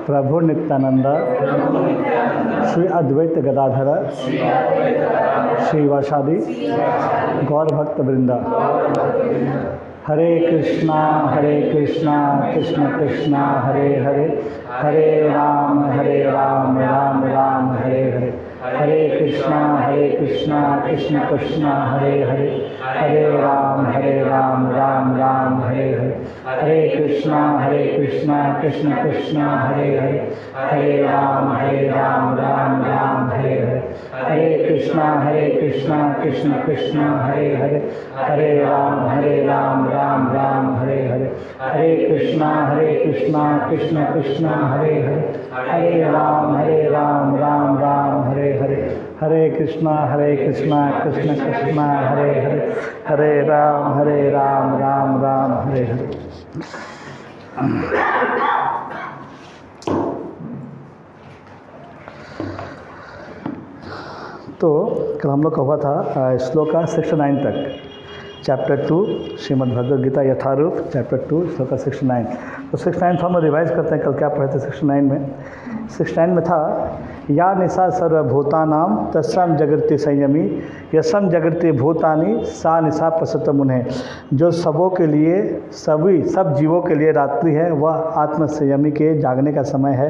प्रभु नित्यानंद श्री अद्वैत गदाधर श्रीवासादि गौर भक्त वृंदा। हरे कृष्णा कृष्ण कृष्ण हरे हरे, हरे राम राम राम हरे हरे, हरे कृष्णा कृष्ण कृष्ण हरे हरे, हरे राम राम राम हरे हरे, हरे कृष्णा कृष्ण कृष्ण हरे हरे, हरे राम राम राम हरे हरे, हरे कृष्णा कृष्ण कृष्ण हरे हरे, हरे राम राम राम हरे हरे, हरे कृष्णा कृष्ण कृष्ण हरे हरे, हरे राम राम राम हरे हरे, हरे कृष्णा कृष्ण कृष्ण हरे हरे, हरे राम राम राम हरे हरे। तो कल हम लोग का हुआ था श्लोका 69 तक, चैप्टर 2 श्रीमद् भगवद गीता यथारूप, चैप्टर 2 श्लोका 69। तो 69 हम लोग रिवाइज करते हैं, कल क्या पढ़े थे 69 में। 69 में था या निशा सर्वभूतानां तस्साम जगृति संयमी यशम जगृति भूतानि सा निशा पसत मुने। जो सबों के लिए सब जीवों के लिए रात्रि है वह आत्म संयमी के जागने का समय है,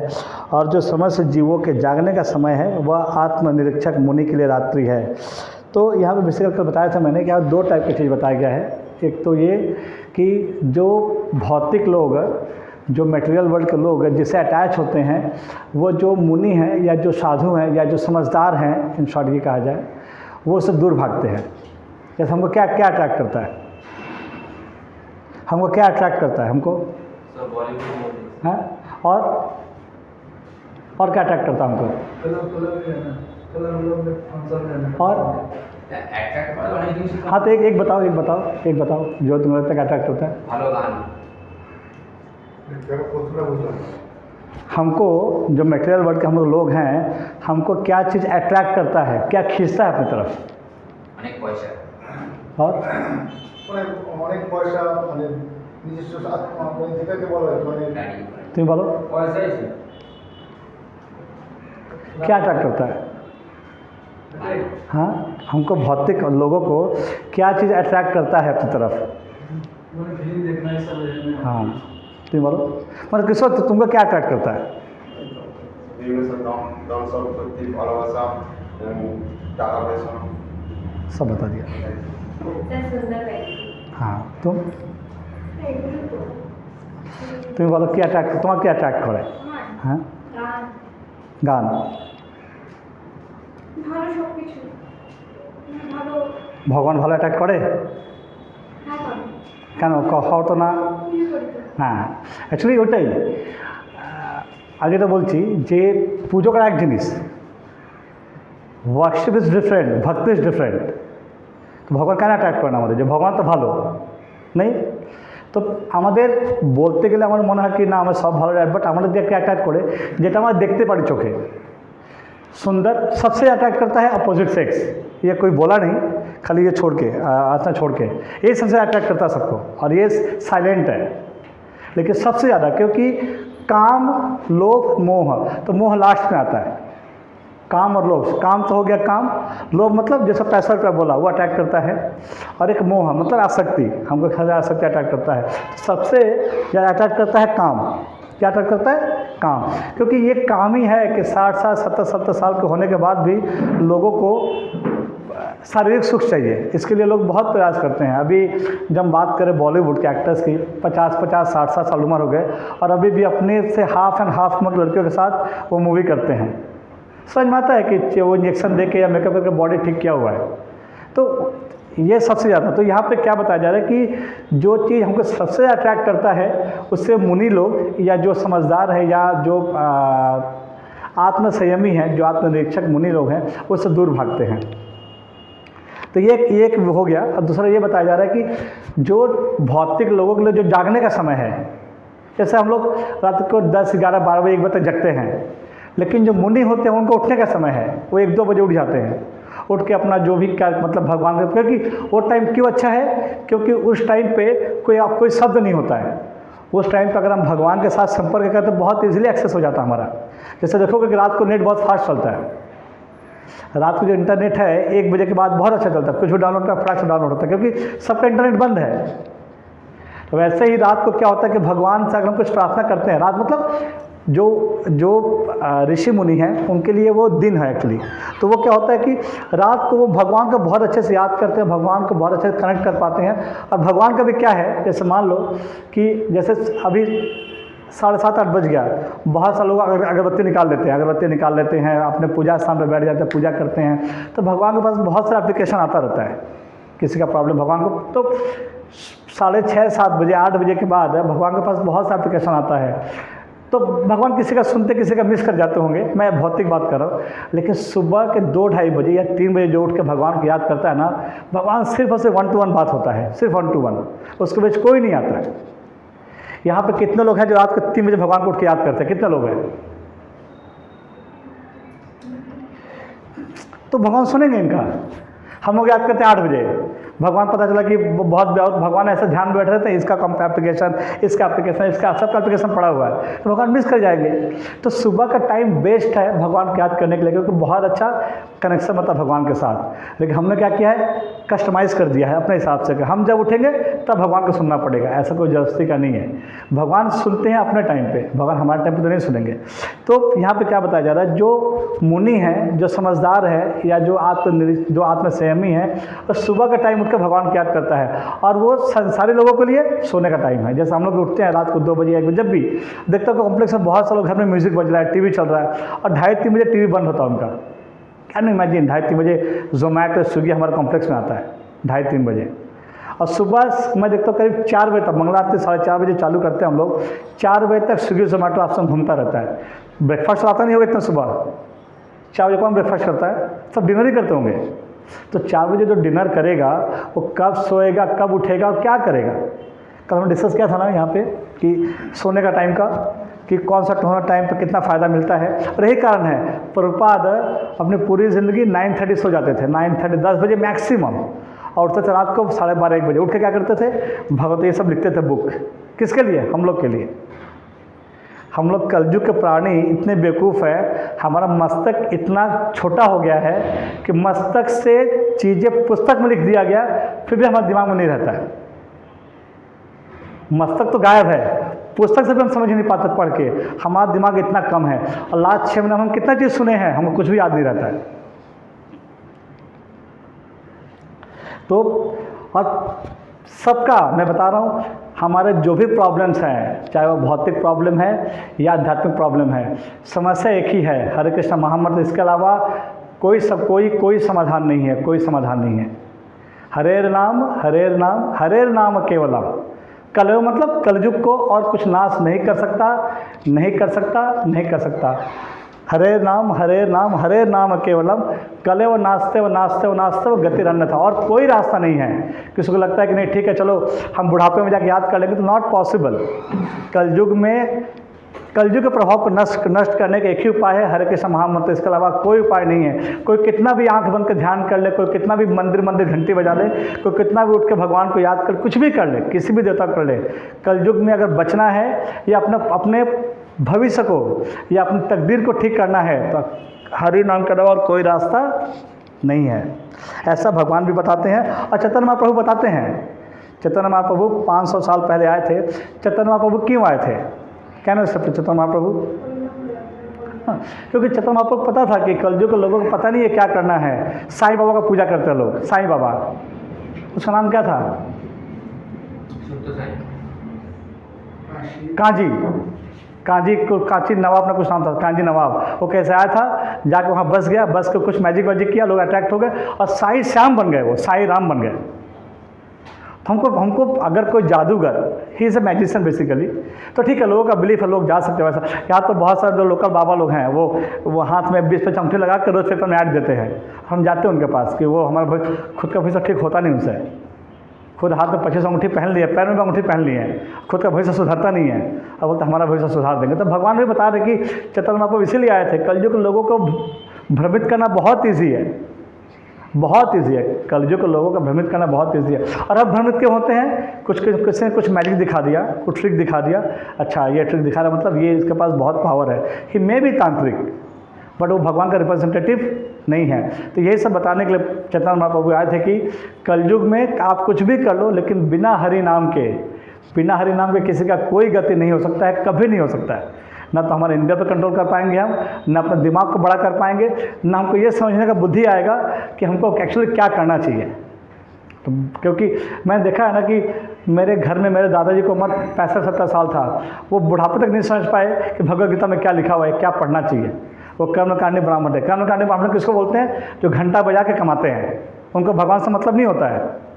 और जो समस्त जीवों के जागने का समय है वह आत्मनिरीक्षक मुनि के लिए रात्रि है। तो यहाँ पे बेसिकली कल बताया था मैंने कि यहाँ 2 टाइप की चीज़ बताया गया है। एक तो ये कि जो भौतिक लोग, जो मटेरियल वर्ल्ड के लोग जिससे अटैच होते हैं, वो जो मुनि हैं या जो साधु हैं या जो समझदार हैं, इन शॉर्ट ये कहा जाए, वो सब दूर भागते हैं। जैसे हमको क्या क्या अट्रैक्ट करता है, हमको क्या अट्रैक्ट करता है, हमको हैं, और क्या अट्रैक्ट करता है हमको, और हाँ तो एक बताओ जो तुम्हारे तक अट्रैक्ट होता है। हमको जो मटेरियल वर्ल्ड के हम लोग हैं, हमको क्या चीज़ अट्रैक्ट करता है, क्या खींचता है अपनी तरफ, अनेक पैसा और অনেক পয়সা, মানে নিজস্ব যেটাকে বলা হয়, মানে तुम बोलो क्या अट्रैक्ट करता है। हाँ, हमको भौतिक लोगों को क्या चीज़ अट्रैक्ट करता है अपनी तरफ। हाँ तुम बोलो, मतलब किस वक्त तुमको क्या अट्रैक्ट करता है। सब बता दिया। हाँ तुम बोलो क्या अट्रैक्ट, तुम्हारा क्या अट्रैक्ट करे। हाँ गान, ভগবান ভালো অ্যাটাক করে কেন কও তো না। হ্যাঁ অ্যাকচুয়ালি ওটাই আগে তো বলছি যে পুজো করা এক জিনিস, ওয়ার্কশিপ ইজ ডিফারেন্ট, ভক্তি ইজ ডিফারেন্ট। ভগবান কেন অ্যাটাক করে না আমাদের, যে ভগবান তো ভালো নেই। তো আমাদের বলতে গেলে আমার মনে হয় কি না আমার সব ভালো, বাট আমাদের দেখতে অ্যাটাক করে যেটা আমরা দেখতে পারি चोखे। सुंदर सबसे अट्रैक्ट करता है अपोजिट सेक्स, ये कोई बोला नहीं, खाली ये छोड़ के आत्मा छोड़ के, ये सबसे अट्रैक्ट करता है सबको, और ये साइलेंट है। लेकिन सबसे ज़्यादा क्योंकि काम लोभ मोह, तो मोह लास्ट में आता है। काम और लोभ, काम तो हो गया काम, लोभ मतलब जैसा पैसा रुपया बोला वो अटैक करता है, और एक मोह मतलब आसक्ति, हमको ख्याल आसक्ति अटैक करता है। सबसे ज़्यादा अटैक करता है काम। क्या अटैक करता है, काम, क्योंकि ये काम ही है कि 60 साल 70 साल के होने के बाद भी लोगों को शारीरिक सुख चाहिए। इसके लिए लोग बहुत प्रयास करते हैं। अभी जब बात करें बॉलीवुड के एक्टर्स की, 50 60 साल उम्र हो गए और अभी भी अपने से हाफ एंड हाफ उम्र लड़कियों के साथ वो मूवी करते हैं। समझ में आता है कि वो इंजेक्शन दे के या मेकअप करके बॉडी ठीक किया हुआ है। तो ये सबसे ज़्यादा, तो यहाँ पे क्या बताया जा रहा है कि जो चीज़ हमको सबसे अट्रैक्ट करता है उससे मुनि लोग या जो समझदार है या जो आत्म संयमी हैं, जो आत्मनिरीक्षक मुनि लोग हैं, उससे दूर भागते हैं। तो ये एक हो गया। और दूसरा ये बताया जा रहा है कि जो भौतिक लोगों के लिए जो जागने का समय है, जैसे हम लोग रात को 10 11 12 बजे 1 बजे तक जगते हैं, लेकिन जो मुनि होते हैं उनको उठने का समय है, वो 1 2 बजे उठ जाते हैं। उठ के अपना जो भी क्या मतलब भगवान का, क्योंकि वो टाइम क्यों अच्छा है, क्योंकि उस टाइम पे कोई शब्द नहीं होता है, उस टाइम पर अगर हम भगवान के साथ संपर्क करते तो बहुत ईजिली एक्सेस हो जाता हमारा। जैसे देखोगे कि रात को नेट बहुत फास्ट चलता है, रात को जो इंटरनेट है 1 बजे के बाद बहुत अच्छा चलता है, कुछ भी डाउनलोड का फटाक से डाउनलोड होता है क्योंकि सबका इंटरनेट बंद है। तो वैसे ही रात को क्या होता है कि भगवान से अगर हम कुछ प्रार्थना करते हैं, रात मतलब जो ऋषि मुनि हैं उनके लिए वो दिन है एक्चुअली। तो वो क्या होता है कि रात को वो भगवान को बहुत अच्छे से याद करते हैं, भगवान को बहुत अच्छे से कनेक्ट कर पाते हैं। और भगवान का भी क्या है, जैसे मान लो कि जैसे अभी 7:30-8 बज गया, बहुत सारे लोग अगरबत्ती निकाल लेते हैं, अगरबत्ती निकाल लेते हैं, अपने पूजा स्थान पर बैठ जाते हैं, पूजा करते हैं। तो भगवान के पास बहुत सारा एप्लीकेशन आता रहता है। किसी का प्रॉब्लम भगवान को तो 6:30-7 बजे 8 बजे के बाद भगवान के पास बहुत सा एप्लीकेशन आता है। तो भगवान किसी का सुनते किसी का मिस कर जाते होंगे, मैं भौतिक बात कर रहा हूँ। लेकिन सुबह के 2-2:30 बजे या 3 बजे जो उठ के भगवान को याद करता है ना, भगवान सिर्फ और सिर्फ 1 to 1 बात होता है, सिर्फ 1 to 1, उसके बीच कोई नहीं आता है। यहाँ पे कितने लोग हैं जो रात को 3 बजे भगवान को उठ के याद करते हैं? कितने लोग हैं? तो भगवान सुनेंगे इनका? हम लोग याद करते हैं 8 बजे, भगवान पता चला कि बहुत भगवान ऐसे ध्यान में बैठ रहे थे, इसका एप्लीकेशन, इसका एप्लीकेशन, इसका सबका एप्लीकेशन पड़ा हुआ है, तो भगवान मिस कर जाएंगे। तो सुबह का टाइम बेस्ट है भगवान को याद करने के लिए, क्योंकि बहुत अच्छा कनेक्शन होता है भगवान के साथ। लेकिन हमने क्या किया है, कस्टमाइज़ कर दिया है अपने हिसाब से कि हम जब उठेंगे तब भगवान को सुनना पड़ेगा। ऐसा कोई ज़बरदस्ती का नहीं है, भगवान सुनते हैं अपने टाइम पे, भगवान हमारे टाइम पे तो नहीं सुनेंगे। तो यहाँ पे क्या बताया जा रहा है, जो मुनि हैं, जो समझदार है या जो आत्मसंयमी है, और सुबह का टाइम उठकर भगवान को याद करता है। और वो संसारी लोगों के लिए सोने का टाइम है। जैसे हम लोग उठते हैं रात को 2 बजे 1 बजे, जब भी देखता हूँ कॉम्प्लेक्स में बहुत सारे लोग घर में म्यूजिक बज रहा है, टीवी चल रहा है, और 2:30-3 बजे टीवी बंद होता है उनका। कैन यू इमेजिन, 2:30-3 बजे जोमेटो स्विगी हमारे कॉम्प्लेक्स में आता है 2:30-3 बजे। और सुबह मैं देखता हूँ करीब 4 बजे तक, मंगला आरती 4:30 बजे चालू करते हैं हम लोग, 4 बजे तक स्विगी जोमेटो ऑप्शन घूमता रहता है। ब्रेकफास्ट आता नहीं होगा इतना सुबह, 4 बजे कौन ब्रेकफास्ट करता है? सब डिनर ही करते होंगे। तो 4 बजे जो डिनर करेगा वो कब सोएगा, कब उठेगा और क्या करेगा? कल हमने डिस्कस किया था ना यहाँ पे कि सोने का टाइम का, कि कौन सा टाइम पे कितना फ़ायदा मिलता है। और यही कारण है प्रभुपाद अपनी पूरी ज़िंदगी 9:30 सो जाते थे, 9:30 10 बजे मैक्सिमम, और उठते थे रात को 12:30-1 बजे। उठ के क्या करते थे? भगवत ये सब लिखते थे बुक। किसके लिए? हम लोग के लिए। हम लोग कलयुग के प्राणी इतने बेवकूफ़ है, हमारा मस्तक इतना छोटा हो गया है कि मस्तक से चीज़ें पुस्तक में लिख दिया गया, फिर भी हमारे दिमाग में नहीं रहता है। मस्तक तो गायब है, पुस्तक से भी हम समझ नहीं पाते पढ़ के, हमारा दिमाग इतना कम है। और लास्ट 6 महीने हम कितना चीज़ सुने हैं, हमको कुछ भी याद नहीं रहता है। तो और सबका मैं बता रहा हूँ, हमारे जो भी प्रॉब्लम्स हैं, चाहे वो भौतिक प्रॉब्लम है या आध्यात्मिक प्रॉब्लम है, समस्या एक ही है, हरे कृष्ण महामंत्र। इसके अलावा कोई समाधान नहीं है, कोई समाधान नहीं है। हरेर नाम हरेर नाम हरेर नाम केवलम। कलयुग मतलब कलयुग को और कुछ नाश नहीं कर सकता, नहीं कर सकता, नहीं कर सकता। हरे नाम हरे नाम केवलम, कले व नाचते व गति रन्न था। और कोई रास्ता नहीं है। किसी को लगता है कि नहीं ठीक है चलो हम बुढ़ापे में जाके याद कर लेंगे, तो नॉट पॉसिबल। कलयुग के प्रभाव को नष्ट करने का एक ही उपाय है, हरे कृष्ण महामंत्र। इसके अलावा कोई उपाय नहीं है। कोई कितना भी आंख बंद कर ध्यान कर ले, कोई कितना भी मंदिर घंटी बजा ले, कोई कितना भी उठ के भगवान को याद कर, कुछ भी कर ले, किसी भी देवता को कर ले, कलयुग में अगर बचना है या अपने भविष्य को या अपनी तकदीर को ठीक करना है, तो हरि नाम के अलावा और कोई रास्ता नहीं है। ऐसा भगवान भी बताते हैं और चैतन्य महाप्रभु बताते हैं। चैतन्य महाप्रभु 500 साल पहले आए थे। चैतन्य महाप्रभु क्यों आए थे? क्या ना चैतन्य महाप्रभु? क्योंकि चैतन्य महाप्रभु पता था कि कलयुग के लोगों को पता नहीं है क्या करना है। साईं बाबा का पूजा करते हैं लोग, साईं बाबा, उसका नाम क्या था? कांची नवाब ना कुछ नाम था, कांची नवाब। वो कैसे आया था? जाके वहाँ बस गया, बस को कुछ मैजिक किया, लोग अट्रैक्ट हो गए और साई श्याम बन गए, वो साई राम बन गए। तो हमको अगर कोई जादूगर, he is a magician basically, तो ठीक है, लोगों का बिलीफ है, लोग जा सकते हैं वैसा। यहाँ तो बहुत सारे जो लोकल बाबा लोग हैं, वो हाथ में 20 पे चमटे लगा कर रोज पेपर में ऐड देते हैं। हम जाते हैं उनके पास कि वो हमारा खुद का भविष्य ठीक होता नहीं उनसे। खुद हाथ में 25 अंगूठी पहन लिए, पैर में भी अंगूठी पहन लिए हैं, खुद का भविष्य सुधरता नहीं है। अब बोलते हमारा भविष्य सुधार देंगे। तो भगवान भी बता रहे कि चैतन्य महाप्रभु इसीलिए आए थे। कलयुग के लोगों को भ्रमित करना बहुत ईजी है। बहुत ईजी है, कलयुग के लोगों का भ्रमित करना बहुत ईजी है। और अब भ्रमित क्यों होते हैं? किसी ने कुछ मैजिक दिखा दिया, कुछ ट्रिक दिखा दिया, अच्छा ये ट्रिक दिखा रहा मतलब ये इसके पास बहुत पावर है, ही मे बी तांत्रिक, बट वो भगवान का रिप्रेजेंटेटिव नहीं है। तो यही सब बताने के लिए चैतन्य महाप्रभु आए थे कि कलयुग में आप कुछ भी कर लो, लेकिन बिना हरि नाम के किसी का कोई गति नहीं हो सकता है, कभी नहीं हो सकता है। ना तो हमारे इंद्रिय पर कंट्रोल कर पाएंगे हम, ना अपने दिमाग को बड़ा कर पाएंगे, ना हमको ये समझने का बुद्धि आएगा कि हमको एक्चुअली क्या करना चाहिए। तो क्योंकि मैंने देखा है ना कि मेरे घर में मेरे दादाजी को उम्र 65-70 साल था, वो बुढ़ापे तक नहीं समझ पाए कि भगवद गीता में क्या लिखा हुआ है, क्या पढ़ना चाहिए। वो कर्मकांडी ब्राह्मण है। कर्मकांडी ब्राह्मण किसको बोलते हैं? जो घंटा बजा के कमाते हैं, उनको भगवान से मतलब नहीं होता है।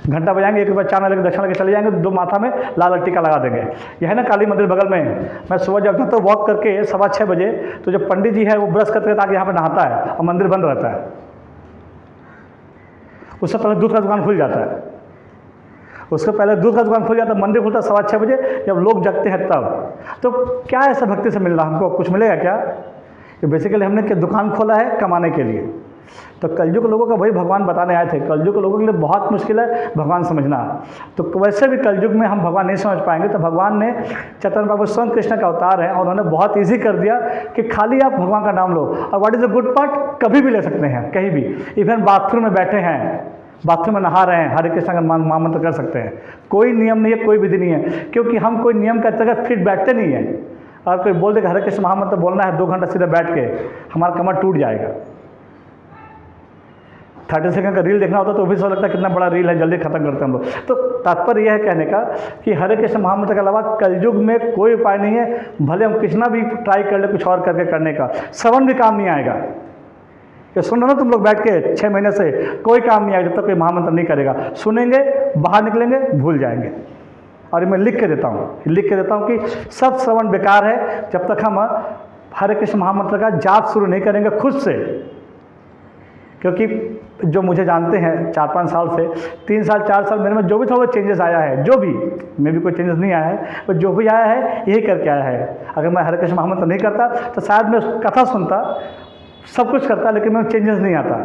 घंटा बजाएंगे, 1 रुपया चार लेके दक्षिणा लेके चले जाएंगे, 2 माथा में लाल टीका लगा देंगे। यह है ना काली मंदिर बगल में, मैं सुबह जब तो वॉक करके 6:15 बजे, तो जो पंडित जी है वो ब्रश करते ताकि यहाँ पे नहाता है और मंदिर बंद रहता है। उससे पहले दूध का दुकान खुल जाता है, उसके पहले दूध का दुकान खुल जाता है, मंदिर खुलता है 6:15 बजे, जब लोग जगते हैं तब। तो क्या ऐसा भक्ति से मिल रहा, हमको कुछ मिलेगा क्या? कि बेसिकली हमने क्या दुकान खोला है कमाने के लिए। तो कलयुग के लोगों का वही भगवान बताने आए थे। कलयुग के लोगों के लिए बहुत मुश्किल है भगवान समझना। तो वैसे भी कलयुग में हम भगवान नहीं समझ पाएंगे, तो भगवान ने चैतन्य प्रभु स्वयं कृष्ण का अवतार है और उन्होंने बहुत ईजी कर दिया कि खाली आप भगवान का नाम लो। और what is the good part, कभी भी ले सकते हैं, कहीं भी। इवन बाथरूम में बैठे हैं, बाथरूम में नहा रहे हैं, हरे कृष्ण का महामंत्र कर सकते हैं। कोई नियम नहीं है, कोई विधि नहीं है, क्योंकि हम कोई नियम के अंतर्गत फिट बैठते नहीं हैं। और कोई बोल दे कि हरे कृष्ण महामंत्र बोलना है 2 घंटा सीधे बैठ के, हमारा कमर टूट जाएगा। 30 सेकंड का रील देखना होता तो भी सब लगता है कितना बड़ा रील है, जल्दी खत्म करते हैं हम लोग। तो तात्पर्य यह है कहने का कि हरे कृष्ण महामंत्र के अलावा कलयुग में कोई उपाय नहीं है। भले हम कितना भी ट्राई कर ले कुछ और करके करने का, श्रवण भी काम नहीं आएगा। ये सुन रहे हो ना तुम लोग बैठ के 6 महीने से, कोई काम नहीं आएगा जब तक कोई महामंत्र नहीं करेगा। सुनेंगे, बाहर निकलेंगे, भूल जाएंगे। और मैं लिख के देता हूँ कि सब श्रवण बेकार है जब तक हम हरे कृष्ण महामंत्र का जाप शुरू नहीं करेंगे खुद से। क्योंकि जो मुझे जानते हैं 4-5 साल से, 3 साल 4 साल मेरे में जो भी थोड़ा चेंजेस आया है, जो भी मे भी कोई चेंजेस नहीं आया है, पर जो भी आया है यही करके आया है। अगर मैं हरे कृष्ण महामंत्र नहीं करता तो शायद मैं कथा सुनता, सब कुछ करता, लेकिन मैं चेंजेस नहीं आता।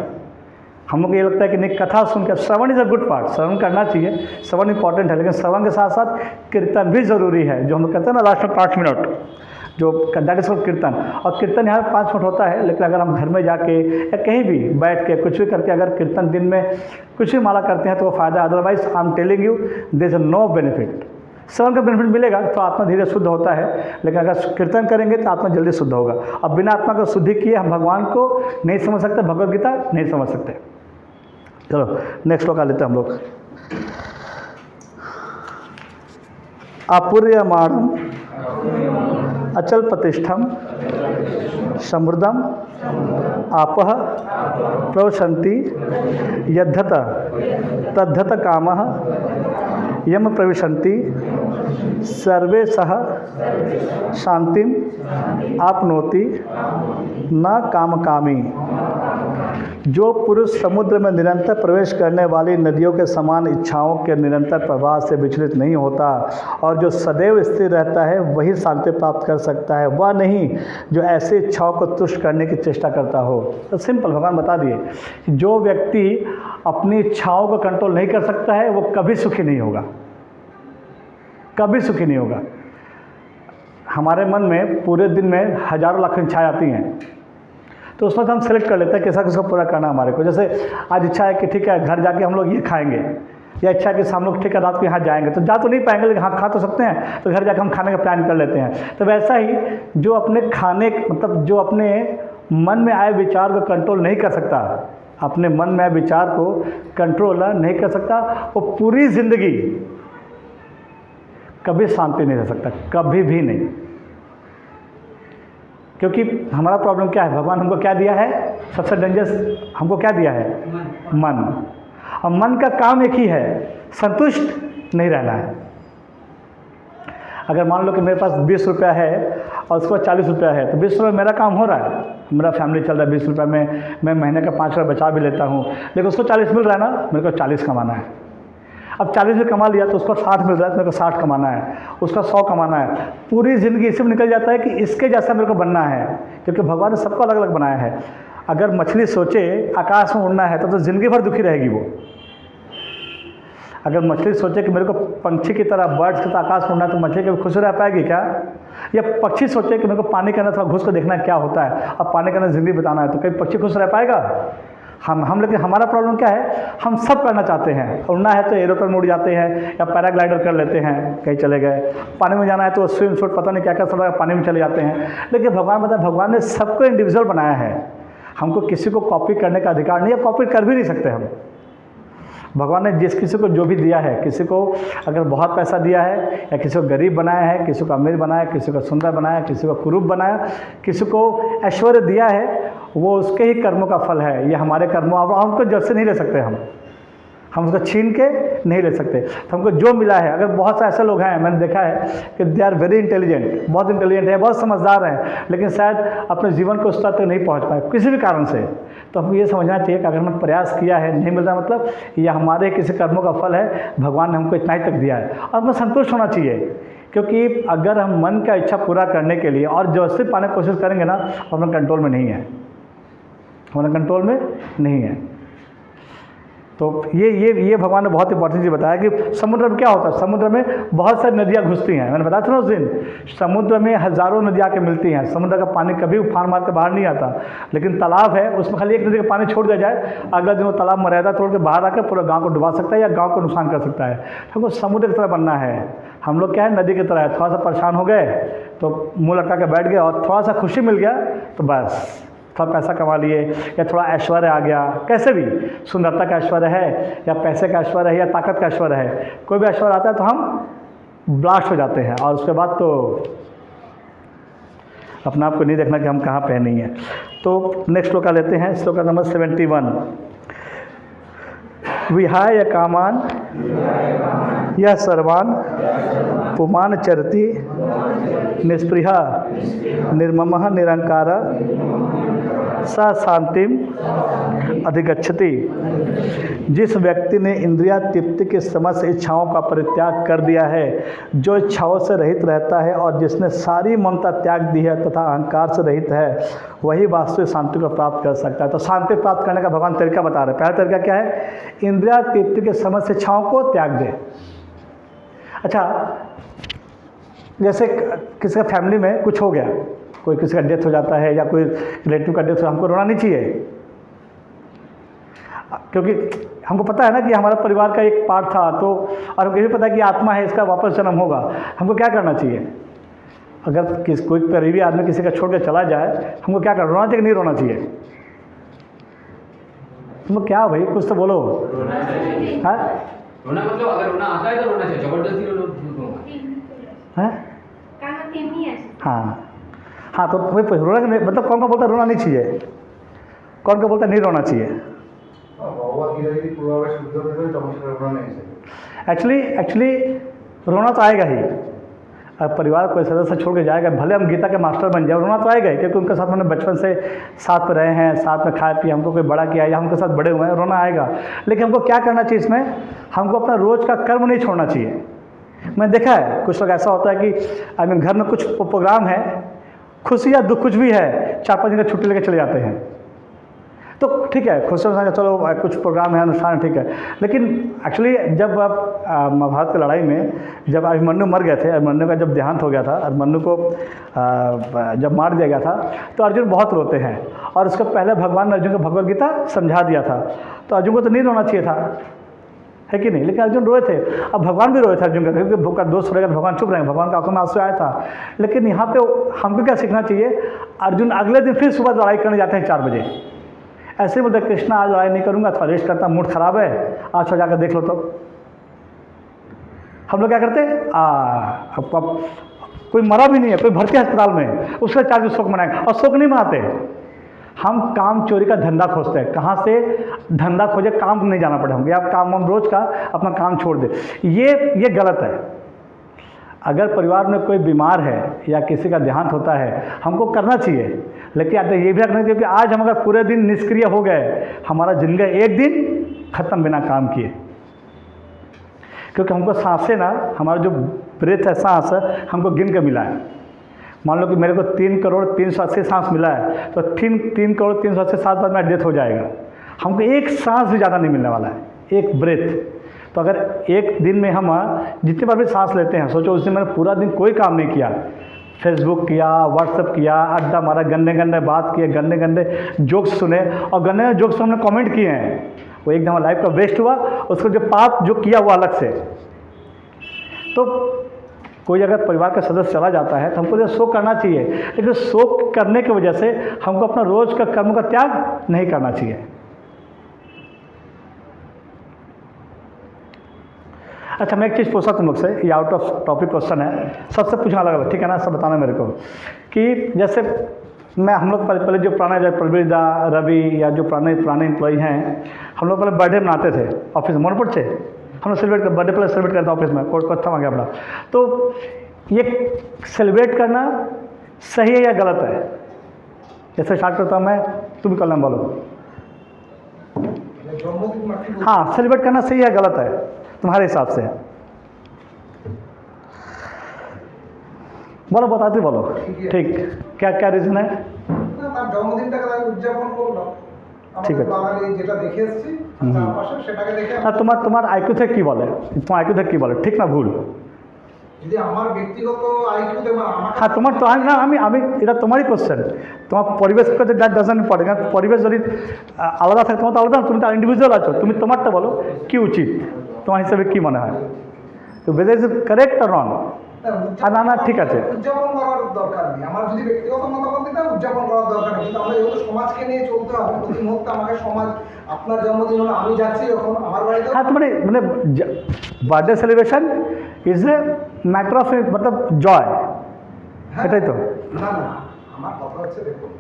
हम लोग को ये लगता है कि नहीं, कथा सुन के, श्रवण इज़ अ गुड पार्ट, श्रवण करना चाहिए, श्रवण इंपॉर्टेंट है, लेकिन श्रवण के साथ साथ कीर्तन भी ज़रूरी है। जो हम लोग कहते हैं ना लास्ट में 5 मिनट, जो दैट इज कॉल्ड कीर्तन। और कीर्तन यहाँ 5 मिनट होता है, लेकिन अगर हम घर में जाके या कहीं भी बैठ के कुछ भी करके अगर कीर्तन दिन में कुछ भी माला करते हैं तो वो फ़ायदा। Otherwise I am telling you there is no benefit. Shravan का बेनिफिट मिलेगा तो आत्मा धीरे शुद्ध होता है, लेकिन अगर कीर्तन करेंगे तो आत्मा जल्दी शुद्ध होगा। अब बिना आत्मा को शुद्धि किए हम भगवान को नहीं समझ सकते, भगवद गीता नहीं समझ सकते। चलो नेक्स्ट श्लोक आ लेते हैं हम लोग। अपूर्यमाणम अचल प्रतिष्ठम समृद्धम आपः प्रवशन्ति यद्धत तद्धत कामः यम प्रविशन्ति सर्वे सह शांतिम आपनोति न कामकामी। जो पुरुष समुद्र में निरंतर प्रवेश करने वाली नदियों के समान इच्छाओं के निरंतर प्रवाह से विचलित नहीं होता और जो सदैव स्थिर रहता है वही शांति प्राप्त कर सकता है, वह नहीं जो ऐसी इच्छाओं को तुष्ट करने की चेष्टा करता हो। तो सिंपल भगवान बता दिए कि जो व्यक्ति अपनी इच्छाओं को कंट्रोल नहीं कर सकता है वो कभी सुखी नहीं होगा, कभी सुखी नहीं होगा। हमारे मन में पूरे दिन में हजारों लाखों इच्छाएं आती हैं, तो उसमें से हम सेलेक्ट कर लेते हैं कैसा किसको पूरा करना हमारे को। जैसे आज इच्छा है कि ठीक है घर जाके हम लोग ये खाएंगे, या इच्छा है कि हम लोग ठीक है रात को यहाँ जाएंगे, तो जा तो नहीं पाएंगे लेकिन हाँ खा तो सकते हैं, तो घर जाके हम खाने का प्लान कर लेते हैं। तो वैसा ही जो अपने खाने मतलब जो अपने मन में आए विचार को कंट्रोल नहीं कर सकता, अपने मन में आए विचार को कंट्रोल नहीं कर सकता, वो पूरी ज़िंदगी कभी शांति नहीं रह सकता, कभी भी नहीं। क्योंकि हमारा प्रॉब्लम क्या है, भगवान हमको क्या दिया है, सबसे डेंजरस हमको क्या दिया है, मन। और मन का काम एक ही है, संतुष्ट नहीं रहना है। अगर मान लो कि मेरे पास 20 रुपया है और उसके बाद 40 रुपया है, तो 20 रुपये मेरा काम हो रहा है, मेरा फैमिली चल रहा है, 20 रुपये में मैं महीने का 5 रुपये बचा भी लेता हूँ, लेकिन उसको 40 मिल रहा है ना, मेरे को 40 कमाना है। अब 40 भी कमा लिया तो उसको 60 मिल रहा है, तो मेरे को 60 कमाना है, उसका 100 कमाना है। पूरी ज़िंदगी इसी में निकल जाता है कि इसके जैसा मेरे को बनना है, क्योंकि भगवान ने सबको अलग अलग बनाया है। अगर मछली सोचे आकाश में उड़ना है तो ज़िंदगी भर दुखी रहेगी वो। अगर मछली सोचे कि मेरे को पंछी की तरह बर्ड्स की तरह आकाश में उड़ना है तो मछली कभी खुश रह पाएगी क्या? या पक्षी सोचे कि मेरे को पानी के अंदर थोड़ा घुस कर देखना है क्या होता है, अब पानी के अंदर ज़िंदगी बिताना है, तो कभी पक्षी खुश रह पाएगा? हम लेकिन हमारा प्रॉब्लम क्या है, हम सब करना चाहते हैं। उड़ना है तो एरोप्लेन में उड़ जाते हैं या पैराग्लाइडर कर लेते हैं, कहीं चले गए। पानी में जाना है तो स्विम सूट पता नहीं क्या क्या सब पानी में चले जाते हैं। लेकिन भगवान ने सबको इंडिविजुअल बनाया है। हमको किसी को कॉपी करने का अधिकार नहीं है, कॉपी कर भी नहीं सकते हम। भगवान ने जिस किसी को जो भी दिया है, किसी को अगर बहुत पैसा दिया है या किसी को गरीब बनाया है, किसी को अमीर बनाया, किसी को सुंदर बनाया, किसी को कुरूप बनाया, किसी को ऐश्वर्य दिया है, वो उसके ही कर्मों का फल है। ये हमारे कर्मों, अब हमको जब से नहीं ले सकते हम उसको छीन के नहीं ले सकते। तो हमको जो मिला है, अगर बहुत से ऐसे लोग हैं, मैंने देखा है कि दे आर वेरी इंटेलिजेंट, बहुत इंटेलिजेंट है, बहुत समझदार हैं, लेकिन शायद अपने जीवन को उस तक तक नहीं पहुंच पाए किसी भी कारण से। तो हमको ये समझना चाहिए कि अगर हमने प्रयास किया है, नहीं मिल रहा, मतलब ये हमारे किसी कर्मों का फल है, भगवान ने हमको इतना ही तक दिया है और हमें संतुष्ट होना चाहिए। क्योंकि अगर हम मन का इच्छा पूरा करने के लिए और जबरदस्ती पाने की कोशिश करेंगे ना, तो हमारे कंट्रोल में नहीं है, हमारे कंट्रोल में नहीं है। तो ये भगवान ने बहुत इंपॉर्टेंट चीज़ बताया कि समुद्र में क्या होता है। समुद्र में बहुत सारी नदियाँ घुसती हैं, मैंने बताया था ना उस दिन, समुद्र में हज़ारों नदियाँ के मिलती हैं। समुद्र का पानी कभी उफान मार के बाहर नहीं आता, लेकिन तालाब है, उसमें खाली एक नदी का पानी छोड़ दिया जाए, अगला दिन वो तालाब मर्यादा तोड़ के बाहर आकर पूरा गाँव को डुबा सकता है या गाँव को नुकसान कर सकता है। हमको समुद्र की तरह बनना है। हम लोग क्या है, नदी की तरह है, थोड़ा सा परेशान हो गए तो मुँह लटका के बैठ गए, और थोड़ा सा खुशी मिल गया तो बस थोड़ा पैसा कमा लिए या थोड़ा ऐश्वर्य आ गया, कैसे भी, सुंदरता का ऐश्वर्य है या पैसे का ऐश्वर्य है या ताकत का ऐश्वर्य है, कोई भी ऐश्वर्य आता है तो हम ब्लास्ट हो जाते हैं, और उसके बाद तो अपने आप को नहीं देखना कि हम कहाँ पे नहीं है। तो नेक्स्ट श्लोका लेते हैं, श्लोका नंबर 71। विहाय कामान यह सर्वान पुमान चरति निस्पृहा निर्ममः निरंकार स शांतिम अधिगच्छति। जिस व्यक्ति ने इंद्रिया तृप्ति की समस्त इच्छाओं का परित्याग कर दिया है, जो इच्छाओं से रहित रहता है और जिसने सारी ममता त्याग दी है तथा अहंकार से रहित है, वही वास्तविक शांति को प्राप्त कर सकता है। तो शांति प्राप्त करने का भगवान तरीका बता रहे हैं। पहला तरीका क्या है, इंद्रिया तृप्ति की समस्त इच्छाओं को त्याग दे। अच्छा, जैसे किसी का फैमिली में कुछ हो गया, कोई किसी का डेथ हो जाता है या कोई रिलेटिव का डेथ हो, हमको रोना नहीं चाहिए, क्योंकि हमको पता है ना कि हमारा परिवार का एक पार्ट था, तो और हमको ये भी पता है कि आत्मा है, इसका वापस जन्म होगा। हमको क्या करना चाहिए, अगर कोई करीबी आदमी किसी का छोड़ कर चला जाए, हमको क्या करना, रोना चाहिए कि नहीं रोना चाहिए? तुम क्या भाई, कुछ तो बोलो। हाँ, रोना मतलब अगर रोना आता है तो रोना चाहिए, जबरदस्ती रोना है। हाँ, तो वही रोना मतलब कौन का बोलता है रोना नहीं चाहिए, कौन का बोलता है नहीं रोना चाहिए? एक्चुअली रोना तो आएगा ही। अब परिवार कोई सदस्य छोड़ के जाएगा, भले हम गीता के मास्टर बन जाए, रोना तो आएगा ही, क्योंकि उनके साथ मैंने बचपन से साथ में रहे हैं, साथ में खाए पिए, हमको कोई बड़ा किया या हमके साथ बड़े हुए हैं, रोना आएगा। लेकिन हमको क्या करना चाहिए इसमें, हमको अपना रोज़ का कर्म नहीं छोड़ना चाहिए। मैं देखा है कुछ लोग ऐसा होता है कि घर में कुछ प्रोग्राम है, खुशी या दुख कुछ भी है, 4-5 दिन का छुट्टी लेकर चले जाते हैं, तो ठीक है, खुश हो, चलो कुछ प्रोग्राम है, अनुष्ठान, ठीक है। लेकिन एक्चुअली जब महाभारत की लड़ाई में जब अभिमन्यु मर गए थे, अभिमन्यु का जब देहांत हो गया था, अभिमन्यु को जब मार दिया गया था, तो अर्जुन बहुत रोते हैं, और उसके पहले भगवान ने अर्जुन को भगवद गीता समझा दिया था। तो अर्जुन को तो नहीं रोना चाहिए था, है कि नहीं? लेकिन अर्जुन रोए थे। अब भगवान भी रोए थे अर्जुन का, क्योंकि भूख का दोष रहेगा, भगवान चुप रहेंगे, भगवान का आंखों में आंसू आया था। लेकिन यहाँ पे हमको क्या सीखना चाहिए, अर्जुन अगले दिन फिर सुबह लड़ाई करने जाते हैं 4 बजे। ऐसे बोलते कृष्णा आज लड़ाई नहीं करूँगा, थोड़ा रेस्ट करता, मूड खराब है, आज जाकर देख लो। तो हम लोग क्या करते हैं, अब कोई मरा भी नहीं है, कोई भर्ती अस्पताल में, उसका 4 दिन शोक मनाएंगे, और शोक नहीं मनाते, हम काम चोरी का धंधा खोजते हैं, कहाँ से धंधा खोजे, काम नहीं जाना पड़े हमको, आप काम हम रोज़ का अपना काम छोड़ दे। ये गलत है। अगर परिवार में कोई बीमार है या किसी का देहांत होता है, हमको करना चाहिए, लेकिन आप ये भी रखना चाहिए कि आज हम अगर पूरे दिन निष्क्रिय हो गए, हमारा जिंदगी एक दिन खत्म बिना काम किए। क्योंकि हमको सांसें ना, हमारा जो ब्रेथ है, सांस, हमको गिन के मिला है। मान लो कि मेरे को 3,03,80,000 सांस मिला है, तो 3,03,80,000 बाद मेरा डेथ हो जाएगा। हमको एक सांस भी ज़्यादा नहीं मिलने वाला है, एक ब्रेथ। तो अगर एक दिन में हम जितनी बार भी सांस लेते हैं, सोचो उस दिन मैंने पूरा दिन कोई काम नहीं किया, फेसबुक किया, व्हाट्सएप किया, अड्डा मारा, गंदे गंदे बात किए, गंदे गंदे जोक्स सुने, और गंदे जोक्स हमने कमेंट किए हैं, वो एकदम लाइफ का वेस्ट हुआ। उसको जो पाप जो किया वो अलग से। तो कोई अगर परिवार का सदस्य चला जाता है तो हमको जो शोक करना चाहिए, लेकिन शोक करने की वजह से हमको अपना रोज का कर्म का त्याग नहीं करना चाहिए। अच्छा, मैं एक चीज़ पूछा तुम लोग से, ये आउट ऑफ टॉपिक क्वेश्चन है, सबसे पूछना अलग अलग, ठीक है ना? सब बताना मेरे को कि जैसे हम लोग पहले जो पुराना जो प्रवीण दा, रवि या जो पुराने एम्प्लॉय हैं, हम लोग पहले बर्थडे मनाते थे ऑफिस में, मन पड़े हम लोग सेलिब्रेट कर बर्थडे पहले सेलिब्रेट करते ऑफिस में, कोई कथा आ गया अपना। तो ये सेलिब्रेट करना सही है या गलत है? जैसे स्टार्ट करता हूँ मैं, तुम कल नाम बोलो। हाँ, सेलिब्रेट करना सही है गलत है तुम्हारे हिसाब से? बोलो, बताते बोलो। ठीक, क्या क्या रीज़न है? তার জন্মদিনটাকে আমি উদযাপন করলাম, ঠিক আমাদের আছে। বাঙালি যেটা দেখে এসেছি চারপাশে সেটাকে দেখে না, তোমার আইকিউ থেকে কী বলে? তোমার আইকিউ থেকে কী বলে, ঠিক না ভুল? যদি আমার ব্যক্তিগত আইকিউতে আমাকে হ্যাঁ, তোমার তো আমি এটা তোমারই কোশ্চেন। তোমার পরিবেশকে দ্যাট ডাজন্ট ইম্পর্টেন্ট, কারণ পরিবেশ যদি আলাদা থাকে তোমার তো আলাদা, তুমি তো ইন্ডিভিজুয়াল আছো, তুমি তোমারটা বলো কি উচিত তোমার হিসাবে কী মনে হয়? তো বেদার ইজ কারেক্ট আর রং? না না, ঠিক আছে। উদযাপন করার দরকার নেই, আমার যদি ব্যক্তিগত মতামত দিতে উদযাপন করার দরকার নেই, কিন্তু আমরা যেহেতু সমাজকে নিয়ে চলতে হবে, প্রতি মুহূর্তে আমাকে সমাজ, আপনার জন্মদিন হলো আমি যাচ্ছি যখন আমার বাড়িতে, हाँ, तो मैंने birthday celebration is a matter of मतलब जॉय, এটাই তো। না না, আমার কথা হচ্ছে দেখুন,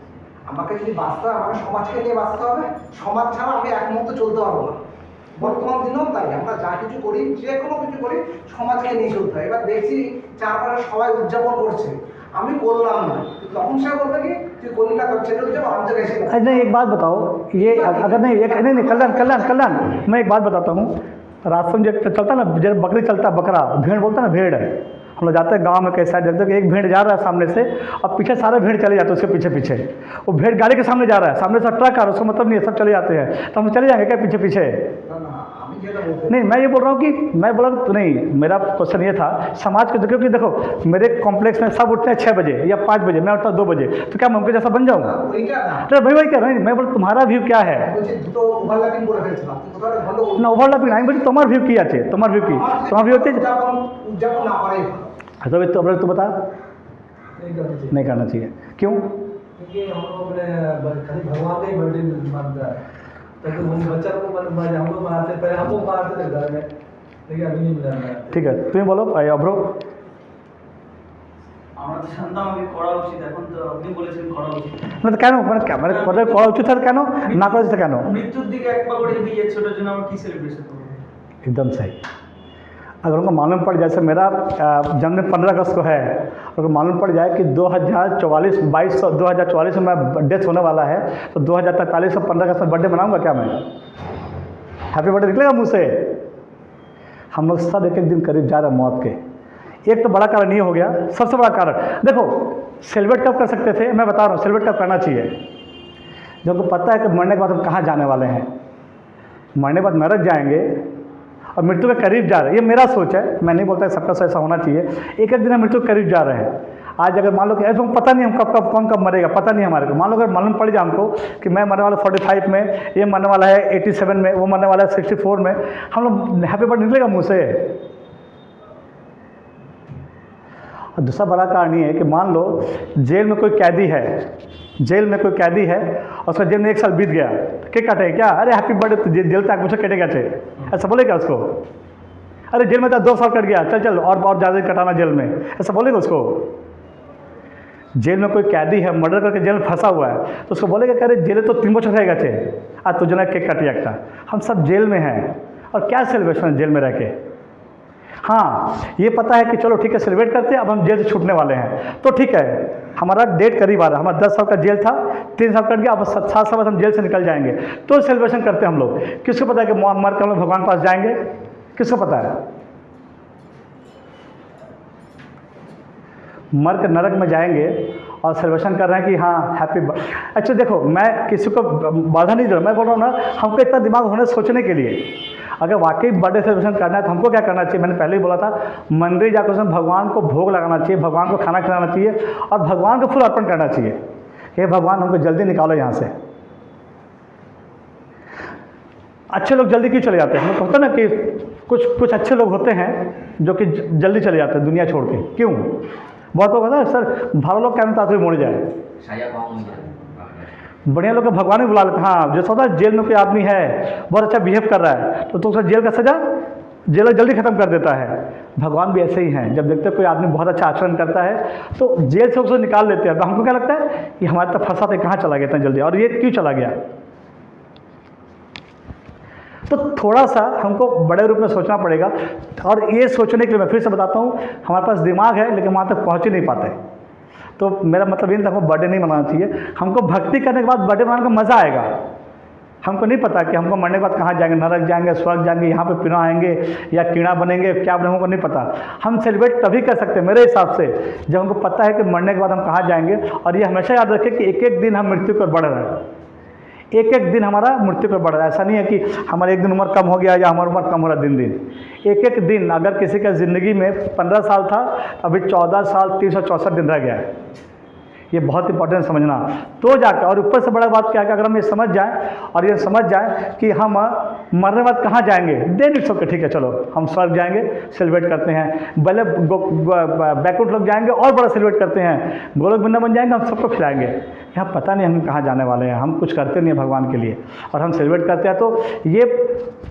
আমাকে যদি বাঁচতে হয় আমাকে সমাজকে নিয়ে বাঁচতে হবে, সমাজ ছাড়া আমি এক মুহূর্তে চলতে পারবো না। বর্তমান দিনেও তাই, আমরা যা কিছু করি, যে কোনো কিছু করি সমাজকে নিয়ে চলতে হয়। এবার দেখছি চারপাশে সবাই উদযাপন করছে, আমি করলাম না, তখন সে বলবে কি তুই করলি না, তোর ছেলে উদযাপন, আমি তো গেছি না। नहीं, एक बात बताओ, ये अगर नहीं कल्याण मैं एक बात बताता हूँ। रास्ते में जो चलता ना, जब बकरी चलता, बकरा, भेड़ बोलता ना, भेड़ है, हम लोग जाते हैं गांव में, कैसा देखते हैं कि एक भेड़ जा रहा है सामने से और पीछे सारे भेड़ चले जाते हैं उसके पीछे पीछे। वो भेड़ गाड़ी के सामने जा रहा है, सामने से ट्रक आ रहा है, उसका मतलब नहीं है, सब चले जाते हैं, तो हम चले जाएंगे क्या पीछे पीछे? না না, আমি যেটা বলতে नहीं, मैं ये बोल रहा हूँ कि मैं बोला तो नहीं, मेरा क्वेश्चन ये था समाज को देखो कि देखो मेरे कॉम्प्लेक्स में सब उठते हैं 6 बजे या 5 बजे, मैं उठता 2 बजे, तो क्या मैं उनके जैसा बन जाऊँगा? ওইটা না, अरे भाई कह रहा हूँ, मैं बोल तुम्हारा व्यू क्या है? বলছি দুটো ওভারল্যাপিং করে ফেলছিলাম, তুই কোথাও ভালো না, ওভারল্যাপিং আমি বলছি তোমার ভিউ কি আছে, তোমার ভিউ কি? তোমার ভিউ হচ্ছে উদযাপন না করাই ভালো। तो तो बता, नहीं करना चाहिए, नहीं करना चाहिए, क्यों? क्योंकि हम लोग अपने खाली भगवान का ही बर्थडे मानता है, ताकि वो बच्चा को हम लोग मनाते, पहले हम लोग मनाते थे घर में, लेकिन अभी नहीं मनाना है। ठीक है, तुम्हें बोलो अब्रो। আমরা তো জানতাম আগে করা উচিত, এখন তো আপনি বলেছেন করা উচিত। না তো কেন, মানে করা উচিত আর কেন না করা উচিত কেন? মৃত্যুর দিকে এক পা করে এগিয়ে যাচ্ছে, ওটার জন্য আমরা কি सेलिब्रेशन করব? एकदम सही। अगर उनको मालूम पड़ जाए, जैसे मेरा जन्मदिन 15 अगस्त को है, अगर मालूम पड़ जाए कि 2044 में डेथ होने वाला है, तो 2043 से 15 अगस्त में बर्थडे मनाऊंगा क्या मैं? हैप्पी बर्थडे निकलेगा मुँह से? हम लोग सब एक एक दिन करीब जा रहे हैं मौत के। एक तो बड़ा कारण ये हो गया, सबसे बड़ा कारण देखो, सेलिब्रेट कब कर सकते थे, मैं बता रहा हूँ सेलिब्रेट कब करना चाहिए, जब उनको पता है कि मरने के बाद हम कहाँ जाने वाले हैं। मरने के बाद नरक जाएंगे और मृत्यु के करीब जा रहे हैं, ये मेरा सोच है, मैं नहीं बोलता सबका सोच ऐसा होना चाहिए। एक एक दिन हम मृत्यु के करीब जा रहे हैं। आज अगर मान लो कि ऐसा पता नहीं हम कब कौन कब मरेगा, पता नहीं हमारे को, मान लो अगर मालूम पड़ जाए हमको कि मैं मरने वाला 45 में, ये मरने वाला है 87 में, वो मरने वाला है 64 में, हम लोग हैप्पी बर्थडे निकलेगा मुँह से? और दूसरा बड़ा कारण ये है कि मान लो जेल में कोई कैदी है, जेल में कोई कैदी है और उसका जेल में 1 साल बीत गया, केक काटेगा क्या? अरे हैप्पी बर्थडे, तो जेल तक मुझे कटेगा चे, ऐसा बोलेगा उसको? अरे जेल में तो 2 साल कट गया, चल और ज़्यादा कटाना जेल में, ऐसा बोलेगा उसको? जेल में कोई कैदी है, मर्डर करके जेल में फंसा हुआ है, तो उसको बोलेगा कि अरे जेल तो 3 बच्चों रहेगा चे, आज तुझे ना केक काटिए एकटा। हम सब जेल में हैं और क्या सेलिब्रेशन है जेल में रह के? हाँ, ये पता है कि चलो ठीक है सेलिब्रेट करते हैं, अब हम जेल से छूटने वाले हैं, तो ठीक है हमारा डेट करीब आ रहा है, हमारा 10 साल का जेल था, 3 साल कट गया, अब 7 साल बाद हम जेल से निकल जाएंगे, तो सेलिब्रेशन करते हैं हम लोग। किसको पता है कि मर के हम लोग भगवान के पास जाएंगे? किसको पता है? मर कर नरक में जाएंगे और सेलिब्रेशन कर रहे हैं कि हाँ हैप्पी। अच्छा देखो, मैं किसी को बाधा नहीं दे रहा, मैं बोल रहा हूँ ना, हमको इतना दिमाग होना सोचने के लिए, अगर वाकई बर्थडे सेलिब्रेशन करना है तो हमको क्या करना चाहिए। मैंने पहले ही बोला था, मंदिर जाकर उसमें भगवान को भोग लगाना चाहिए, भगवान को खाना खिलाना चाहिए और भगवान को फूल अर्पण करना चाहिए। हे भगवान, हमको जल्दी निकालो यहाँ से। अच्छे लोग जल्दी क्यों चले जाते हैं? हमको होता है ना कि कुछ अच्छे लोग होते हैं जो कि जल्दी चले जाते हैं दुनिया छोड़ के। क्यों? बहुत लोग होता है सर, भालो लोग कहना ताकि मोड़ जाए, साया पाँव में जाए। बढ़िया लोग को भगवान ही बुला लेते हैं। हाँ, जो होता है जेल में कोई आदमी है बहुत अच्छा बिहेव कर रहा है तो उसका जेल का सजा जेलर जल्दी ख़त्म कर देता है। भगवान भी ऐसे ही हैं, जब देखते हैं कोई आदमी बहुत अच्छा आचरण करता है तो जेल से उसको निकाल लेते हैं। तो हमको क्या लगता है कि हमारे तक फंसा था, कहाँ चला गया इतना जल्दी, और ये क्यों चला गया? तो थोड़ा सा हमको बड़े रूप में सोचना पड़ेगा। और ये सोचने के लिए मैं फिर से बताता हूँ, हमारे पास दिमाग है लेकिन वहाँ तक पहुँच ही नहीं पाते। तो मेरा मतलब ये नहीं था हमको बर्थडे नहीं मनाना चाहिए। हमको भक्ति करने के बाद बर्थडे मनाने का मज़ा आएगा। हमको नहीं पता कि हमको मरने के बाद कहाँ जाएंगे, नरक जाएंगे, स्वर्ग जाएंगे, यहाँ पे पिना आएंगे या कीड़ा बनेंगे, क्या बने, हमको नहीं पता। हम सेलिब्रेट तभी कर सकते हैं मेरे हिसाब से जब हमको पता है कि मरने के बाद हम कहाँ जाएंगे। और ये हमेशा याद रखें कि एक एक दिन हम मृत्यु पर बढ़ रहे हैं, एक एक दिन हमारा मृत्यु पर बढ़ रहा है। ऐसा नहीं है कि हमारा एक दिन उम्र कम हो गया या हमारी उम्र कम हो रहा है दिन दिन। एक एक दिन, अगर किसी का ज़िंदगी में 15 साल था, अभी 14 साल 364 दिन रह गया है। ये बहुत इंपॉर्टेंट समझना। तो जाकर, और ऊपर से बड़ा बात क्या है कि अगर हम ये समझ जाएं और ये समझ जाएं कि हम मरने बाद कहाँ जाएंगे, देन इट्स ओके, ठीक है चलो हम स्वर्ग जाएंगे, सेलिब्रेट करते हैं। भले बैकुंठ लोग जाएंगे और बड़ा सेलिब्रेट करते हैं, गोलोक वृंदावन जाएंगे, हम सबको खिलाएंगे। यहाँ पता नहीं हम कहाँ जाने वाले हैं, हम कुछ करते नहीं हैं भगवान के लिए और हम सेलिब्रेट करते हैं। तो ये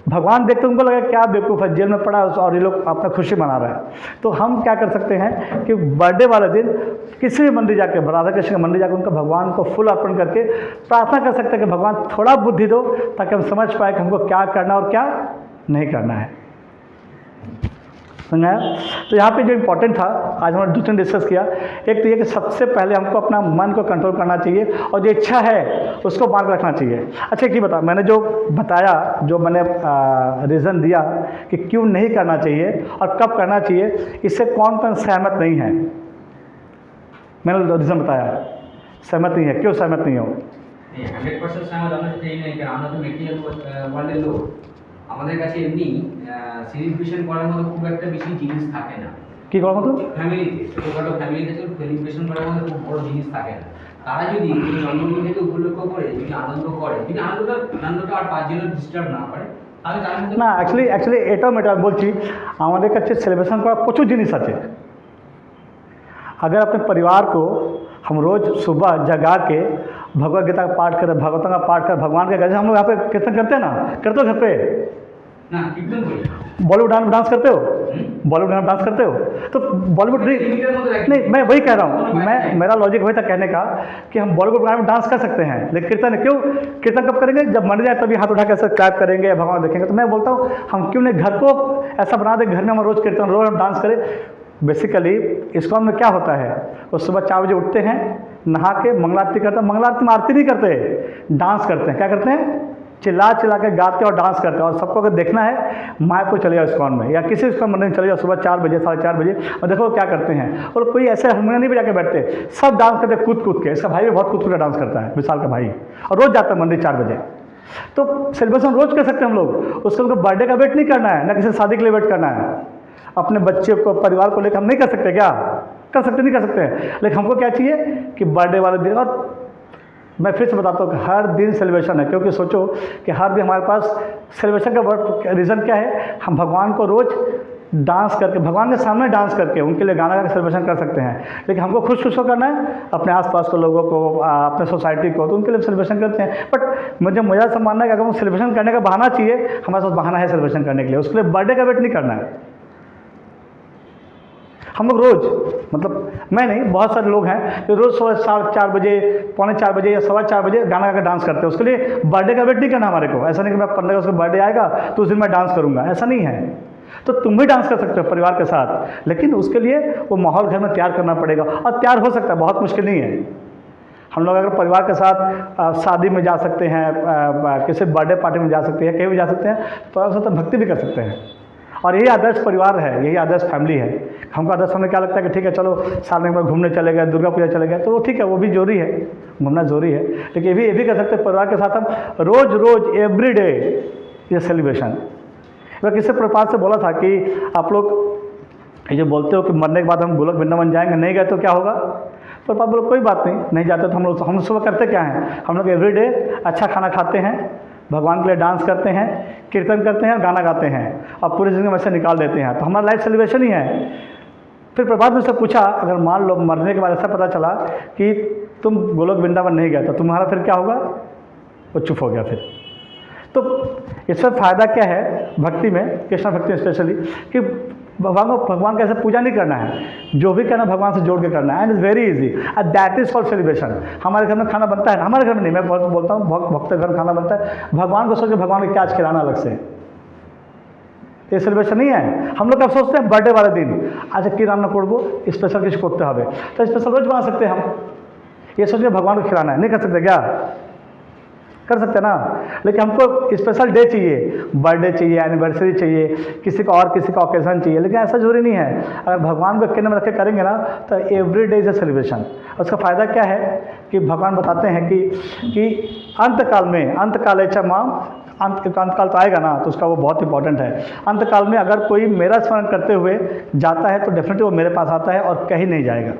भगवान देखते उनको लगा क्या बेवकूफ़ है, जेल में पड़ा और ये लोग अपना खुशी मना रहे हैं। तो हम क्या कर सकते हैं कि बर्थडे वाले दिन किसी भी मंदिर जाकर, राधा कृष्ण के मंदिर जाकर उनका भगवान को फुल अर्पण करके प्रार्थना कर सकते हैं कि भगवान थोड़ा बुद्धि दो ताकि हम समझ पाए कि हमको क्या करना और क्या नहीं करना है। समझा? तो यहाँ पे जो इम्पोर्टेंट था, आज हमने दूसरे डिस्कस किया। एक तो ये कि सबसे पहले हमको अपना मन को कंट्रोल करना चाहिए और जो इच्छा है उसको बांध के रखना चाहिए। अच्छा एक ही बता, मैंने जो बताया, जो मैंने रीज़न दिया कि क्यों नहीं करना चाहिए और कब करना चाहिए, इससे कौन कौन सहमत नहीं है? मैंने रीज़न बताया, सहमत नहीं है। क्यों सहमत नहीं हो? 100% सहमत আমরা সেটাই নেই, কারণ আমরা তো মেটেরিয়াল ওয়ার্ল্ডের লোক। আমাদের কাছে এমনি সেলিব্রেশন করার মতো খুব একটা বেশি জিনিস থাকে না। কি করার মতো? ফ্যামিলিতে, ছোটোখাটো ফ্যামিলিতে সেলিব্রেশন করার মতো খুব বড় জিনিস থাকে না। তারা যদি এই জন্মদিনটাকে উপলক্ষ করে যদি আনন্দ করে, যদি আনন্দটা আর পাঁচজনের ডিস্টার্ব না করে, তাহলে তার মধ্যে না অ্যাকচুয়ালি এটাও মেটা বলছি, আমাদের কাছে সেলিব্রেশন করার প্রচুর জিনিস আছে। अगर अपने परिवार को हम रोज़ सुबह जगा के भगवत गीता का पाठ करें, भगवतों का पाठ करें, भगवान के घर, हम लोग यहाँ पे कीर्तन करते हैं ना, करते हो घर पे? না কীর্তন করি। बॉलीवुड डांस करते हो? बॉलीवुड डांस करते हो? तो बॉलीवुड लिमिटेड मধ্যে রাখি। नहीं, मैं वही कह रहा हूँ, मेरा लॉजिक वही था कहने का कि हम बॉलीवुड गाने में डांस कर सकते हैं, लेकिन कीर्तन क्यों? कीर्तन कब करेंगे? जब मर जाए तभी हाथ उठा के ऐसे क्लैप करेंगे, भगवान देखेंगे। तो मैं बोलता हूँ हम क्यों नहीं घर को ऐसा बना दें, घर में हम रोज़ कीर्तन, रोज़ हम डांस करें। बेसिकली इस्कॉन में क्या होता है, वो सुबह 4 बजे उठते हैं, नहा के मंगलारती करते हैं। मंगलारती में आरती नहीं करते, डांस करते हैं। क्या करते हैं? चिल्ला चिल्ला के गाते और डांस करते हैं। और सबको अगर देखना है मायापुर चले जाओ इस्कॉन में या किसी इस्कॉन मंदिर में चले जाओ सुबह 4 बजे 4:30 बजे और देखो क्या करते हैं। और कोई ऐसे हारमोनियम नहीं बजा के बैठते, सब डांस करते कूद कूद के। इसका भाई भी बहुत कूद कूद के डांस करता है, विशाल का भाई, और रोज़ जाता है मंदिर 4 बजे। तो सेलिब्रेशन रोज़ कर सकते हैं हम लोग। उसको उनको बर्थडे का वेट नहीं करना है, ना किसी शादी के लिए वेट करना है। अपने बच्चे को, परिवार को लेकर हम नहीं कर सकते क्या? कर सकते नहीं कर सकते हैं, लेकिन हमको क्या चाहिए कि बर्थडे वाले दिन। और मैं फिर से बताता हूँ कि हर दिन सेलिब्रेशन है, क्योंकि सोचो कि हर दिन हमारे पास सेलिब्रेशन का रीज़न क्या है? हम भगवान को रोज़ डांस करके, भगवान के सामने डांस करके उनके लिए गाना गा के सेलिब्रेशन कर सकते हैं। लेकिन हमको खुश खुश करना है अपने आसपास के लोगों को, अपने सोसाइटी को, तो उनके लिए सेलिब्रेशन करते हैं। बट मुझे मज़ा से मानना है कि अगर हम सेलिब्रेशन करने का बहाना चाहिए, हमारे पास बहाना है सेलिब्रेशन करने के लिए, उसके लिए बर्थडे का वेट नहीं करना है। हम लोग रोज़, मतलब मैं नहीं, बहुत सारे लोग हैं जो रोज़ सुबह 4:30 बजे, 3:45 बजे या 4:15 बजे गाना गा के डांस करते हैं। उसके लिए बर्थडे का वेट नहीं करना हमारे को। ऐसा नहीं कि मैं 15 अगस्त को बर्थडे आएगा तो उस दिन मैं डांस करूँगा, ऐसा नहीं है। तो तुम भी डांस कर सकते हो परिवार के साथ, लेकिन उसके लिए वो माहौल घर में तैयार करना पड़ेगा। और तैयार हो सकता है, बहुत मुश्किल नहीं है। हम लोग अगर परिवार के साथ शादी में जा सकते हैं, किसी बर्थडे पार्टी में जा सकते हैं, कहीं भी जा सकते हैं, तो थोड़ा सा भक्ति भी कर सकते हैं। और यही आदर्श परिवार है, यही आदर्श फैमिली है। हमको आदर्श फैमिली क्या लगता है कि ठीक है चलो साल में एक बार घूमने चले गए, दुर्गा पूजा चले गए, तो वो ठीक है, वो भी जरूरी है, घूमना जरूरी है। लेकिन ये भी कर सकते हैं परिवार के साथ हम रोज़ रोज़ एवरी डे ये सेलिब्रेशन। मैं किसी प्रपात से बोला था कि आप लोग ये जो बोलते हो कि मरने के बाद हम गोलोक वृंदावन जाएंगे, नहीं गए तो क्या होगा? प्रपात बोलो कोई बात नहीं जाते तो हम सुबह करते क्या हैं, हम लोग एवरी डे अच्छा खाना खाते हैं, भगवान के लिए डांस करते हैं, कीर्तन करते हैं, गाना गाते हैं और पूरी ज़िंदगी में से निकाल देते हैं, तो हमारा लाइफ सेलिब्रेशन ही है। फिर प्रभात ने उससे पूछा, अगर मान लो मरने के बाद ऐसा पता चला कि तुम गोलोक वृंदावन नहीं गए तो तुम्हारा फिर क्या होगा? वो चुप हो गया। फिर तो इसमें फ़ायदा क्या है भक्ति में, कृष्ण भक्ति में स्पेशली, कि भगवान का ऐसे पूजा नहीं करना है, जो भी करना भगवान से जोड़ के करना है, and is very easy, and that is called celebration. हमारे घर में खाना बनता है, हमारे घर में नहीं, मैं बहुत बोलता हूँ भक्त घर में खाना बनता है, भगवान को सोच के भगवान को क्या आज खिलाना अलग से, ये सेलिब्रेशन नहीं है। हम लोग क्या सोचते हैं बर्थडे वाले दिन आज की रान्ना करबो स्पेशल किसी करते हैं, तो स्पेशल रोज बना सकते हैं हम, ये सोच के भगवान को खिलाना है, नहीं कर सकते क्या? कर सकते हैं ना। लेकिन हमको स्पेशल डे चाहिए, बर्थडे चाहिए, एनिवर्सरी चाहिए, किसी का ओकेजन चाहिए, लेकिन ऐसा जरूरी नहीं है। अगर भगवान को केंद्र में रख के करेंगे ना तो every day is a celebration. उसका फ़ायदा क्या है कि भगवान बताते हैं कि अंतकाल में, अंतकाल अंतकाल तो आएगा ना, तो उसका वो बहुत इंपॉर्टेंट है। अंतकाल में अगर कोई मेरा स्मरण करते हुए जाता है तो डेफिनेटली वो मेरे पास आता है और कहीं नहीं जाएगा।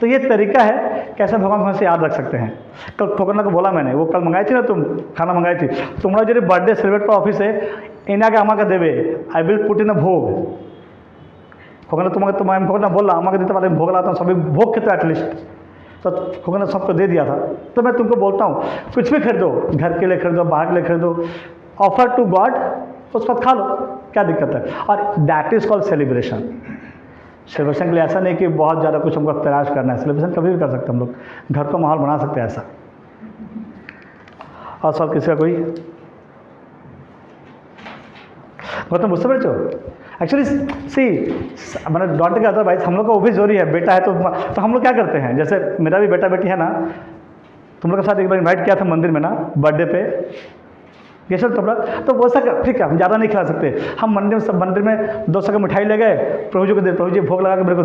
तो ये तरीका है कैसे भगवान को से याद रख सकते हैं। कल ठोकरना को बोला मैंने, वो कल मंगाई थी ना, तुम खाना मंगाई थी, तुम्हारा जो बर्थडे सेलिब्रेट का ऑफिस है इना के आमा का देवे, आई विल पुट इन अ भोग। ठोकरना तुम्हारे ठोकरना बोला आमा के देते वाले भोग लाता हूँ, सभी भोग खेते एटलीस्ट, तो ठोकरना सबको दे दिया था। तो मैं तुमको बोलता हूँ कुछ भी खरीदो, घर के लिए खरीदो, बाहर के लिए खरीदो, ऑफर टू गॉड, उस वक्त खा लो, क्या दिक्कत है? और that is called celebration. Celebration के लिए ऐसा नहीं कि बहुत ज़्यादा कुछ हमको तलाश करना है, सेलिब्रेशन कभी भी कर सकते हैं हम लोग, घर का माहौल बना सकते हैं ऐसा। और सवाल किसी का कोई? गौतम मुझसे बच्चों एक्चुअली सी मैंने डॉट के अदरवाइज हम लोग का वो भी जरूरी है, बेटा है तो हम लोग क्या करते हैं, जैसे मेरा भी बेटा बेटी है ना, तुम लोग के साथ एक बार इन्वाइट किया था मंदिर में ना बर्थडे पे, ये सब तो वो सा ठीक है, हम ज़्यादा नहीं खिला सकते, हम मंदिर में 200 का मिठाई ले गए, प्रभु जी को दे, प्रभु जी भोग लगा के मेरे को